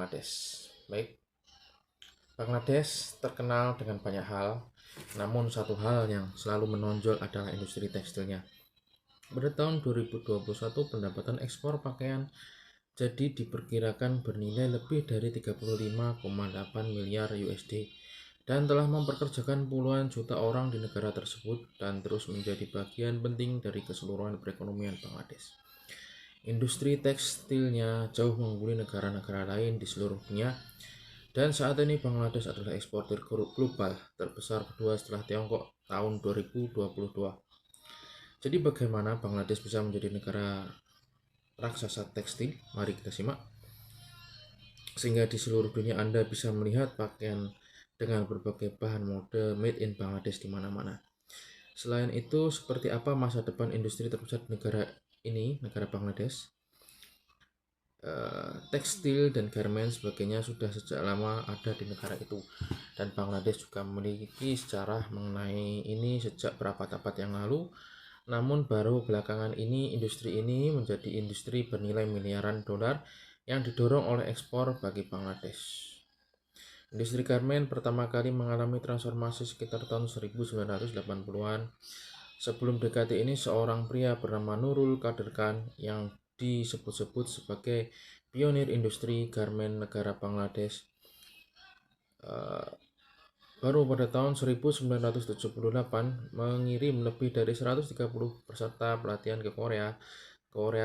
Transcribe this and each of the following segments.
Bangladesh. Baik, Bangladesh terkenal dengan banyak hal, namun satu hal yang selalu menonjol adalah industri tekstilnya. Pada tahun 2021, pendapatan ekspor pakaian jadi diperkirakan bernilai lebih dari 35,8 miliar USD dan telah mempekerjakan puluhan juta orang di negara tersebut dan terus menjadi bagian penting dari keseluruhan perekonomian Bangladesh. Industri tekstilnya jauh mengungguli negara-negara lain di seluruh dunia dan saat ini Bangladesh adalah eksportir global terbesar kedua setelah Tiongkok tahun 2022. Jadi bagaimana Bangladesh bisa menjadi negara raksasa tekstil? Mari kita simak. Sehingga di seluruh dunia Anda bisa melihat pakaian dengan berbagai bahan mode made in Bangladesh di mana-mana. Selain itu, seperti apa masa depan industri terbesar di negara ini, negara Bangladesh? Tekstil dan garment sebagainya sudah sejak lama ada di negara itu, dan Bangladesh juga memiliki sejarah mengenai ini sejak berapa abad yang lalu. Namun baru belakangan ini industri ini menjadi industri bernilai miliaran dolar yang didorong oleh ekspor bagi Bangladesh. Industri garment pertama kali mengalami transformasi sekitar tahun 1980-an. Sebelum dekade ini, seorang pria bernama Nurul Kader Khan yang disebut-sebut sebagai pionir industri garment negara Bangladesh baru pada tahun 1978 mengirim lebih dari 130 peserta pelatihan ke Korea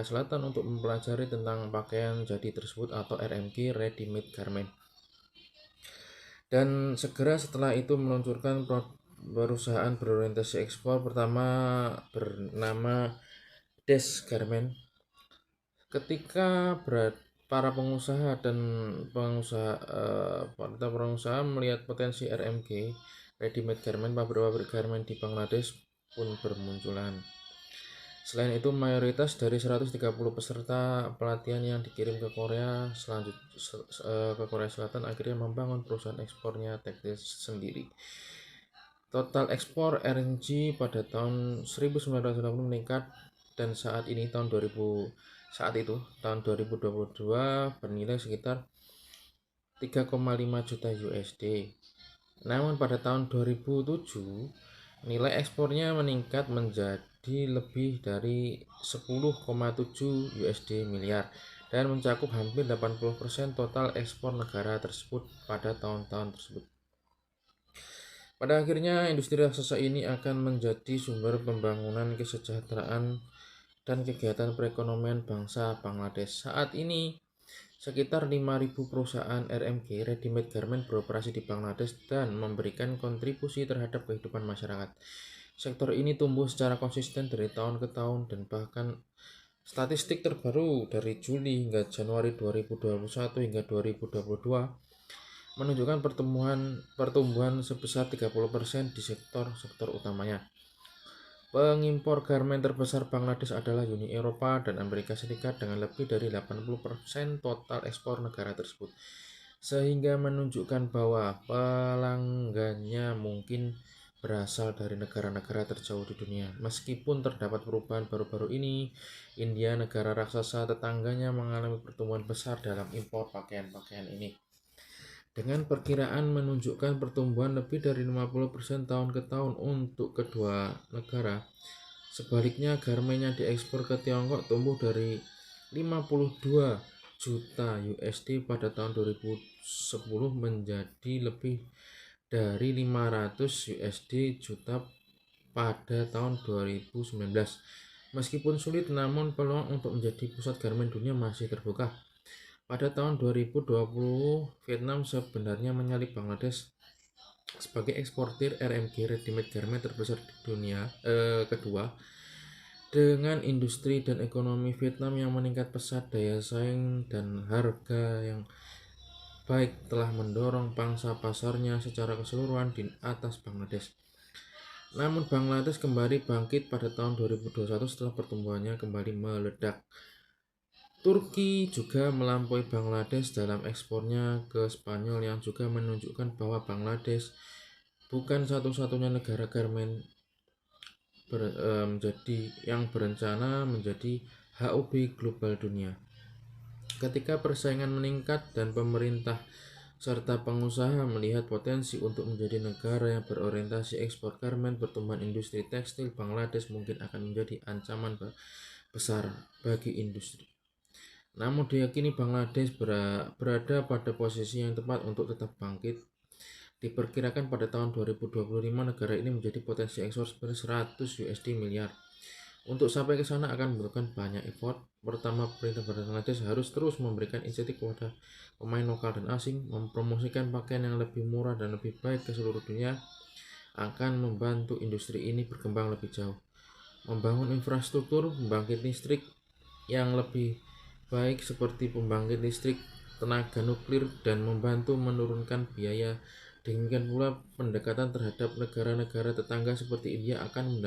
Selatan untuk mempelajari tentang pakaian jadi tersebut atau RMG Ready Made Garment. Dan segera setelah itu meluncurkan perusahaan berorientasi ekspor pertama bernama Des Garment. Ketika para pengusaha melihat potensi RMG Ready Made Garment, pabrik-pabrik garment di Bangladesh pun bermunculan. Selain itu, mayoritas dari 130 peserta pelatihan yang dikirim ke Korea Selatan akhirnya membangun perusahaan ekspornya tekstil sendiri. Total ekspor RMG pada tahun 1960 meningkat dan saat itu tahun 2022 bernilai sekitar 3,5 juta USD. Namun pada tahun 2007 nilai ekspornya meningkat menjadi lebih dari 10,7 USD miliar dan mencakup hampir 80% total ekspor negara tersebut pada tahun-tahun tersebut. Pada akhirnya industri raksasa ini akan menjadi sumber pembangunan kesejahteraan dan kegiatan perekonomian bangsa Bangladesh. Saat ini sekitar 5.000 perusahaan RMG Ready Made Garment beroperasi di Bangladesh dan memberikan kontribusi terhadap kehidupan masyarakat. Sektor ini tumbuh secara konsisten dari tahun ke tahun dan bahkan statistik terbaru dari Juli hingga Januari 2021 hingga 2022 menunjukkan pertumbuhan sebesar 30% di sektor-sektor utamanya. Pengimpor garment terbesar Bangladesh adalah Uni Eropa dan Amerika Serikat dengan lebih dari 80% total ekspor negara tersebut. Sehingga menunjukkan bahwa pelanggannya mungkin berasal dari negara-negara terjauh di dunia. Meskipun terdapat perubahan baru-baru ini, India, negara raksasa tetangganya, mengalami pertumbuhan besar dalam impor pakaian-pakaian ini, dengan perkiraan menunjukkan pertumbuhan lebih dari 50% tahun ke tahun untuk kedua negara. Sebaliknya, garment yang diekspor ke Tiongkok tumbuh dari 52 juta USD pada tahun 2010 menjadi lebih dari 500 USD juta pada tahun 2019. Meskipun sulit, namun peluang untuk menjadi pusat garment dunia masih terbuka. Pada tahun 2020, Vietnam sebenarnya menyalip Bangladesh sebagai eksportir RMG Ready Made Garment terbesar di dunia kedua. Dengan industri dan ekonomi Vietnam yang meningkat pesat, daya saing dan harga yang baik telah mendorong pangsa pasarnya secara keseluruhan di atas Bangladesh. Namun Bangladesh kembali bangkit pada tahun 2021 setelah pertumbuhannya kembali meledak. Turki juga melampaui Bangladesh dalam ekspornya ke Spanyol, yang juga menunjukkan bahwa Bangladesh bukan satu-satunya negara garment yang berencana menjadi HOB global dunia. Ketika persaingan meningkat dan pemerintah serta pengusaha melihat potensi untuk menjadi negara yang berorientasi ekspor garmen, pertumbuhan industri tekstil Bangladesh mungkin akan menjadi ancaman besar bagi industri. Namun diyakini Bangladesh berada pada posisi yang tepat untuk tetap bangkit. Diperkirakan pada tahun 2025 negara ini menjadi potensi ekspor sebesar 100 USD miliar. Untuk sampai ke sana akan membutuhkan banyak effort. Pertama, pemerintah Bangladesh harus terus memberikan insentif kepada pemain lokal dan asing, mempromosikan pakaian yang lebih murah dan lebih baik ke seluruh dunia, akan membantu industri ini berkembang lebih jauh. Membangun infrastruktur pembangkit listrik yang lebih baik seperti pembangkit listrik tenaga nuklir dan membantu menurunkan biaya. Demikian pula pendekatan terhadap negara-negara tetangga seperti India akan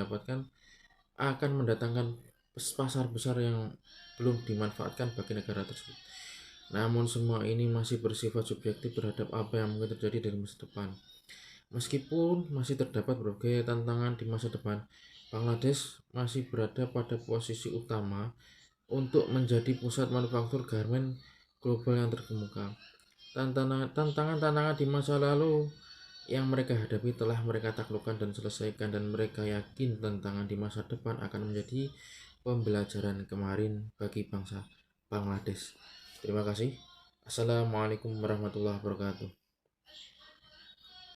mendatangkan pasar besar yang belum dimanfaatkan bagi negara tersebut. Namun semua ini masih bersifat subjektif terhadap apa yang mungkin terjadi dari masa depan. Meskipun masih terdapat berbagai tantangan di masa depan, Bangladesh masih berada pada posisi utama untuk menjadi pusat manufaktur garmen global yang terkemuka. Tantangan-tantangan di masa lalu yang mereka hadapi telah mereka taklukkan dan selesaikan, dan mereka yakin tantangan di masa depan akan menjadi pembelajaran kemarin bagi bangsa Bangladesh. Terima kasih. Assalamualaikum warahmatullahi wabarakatuh.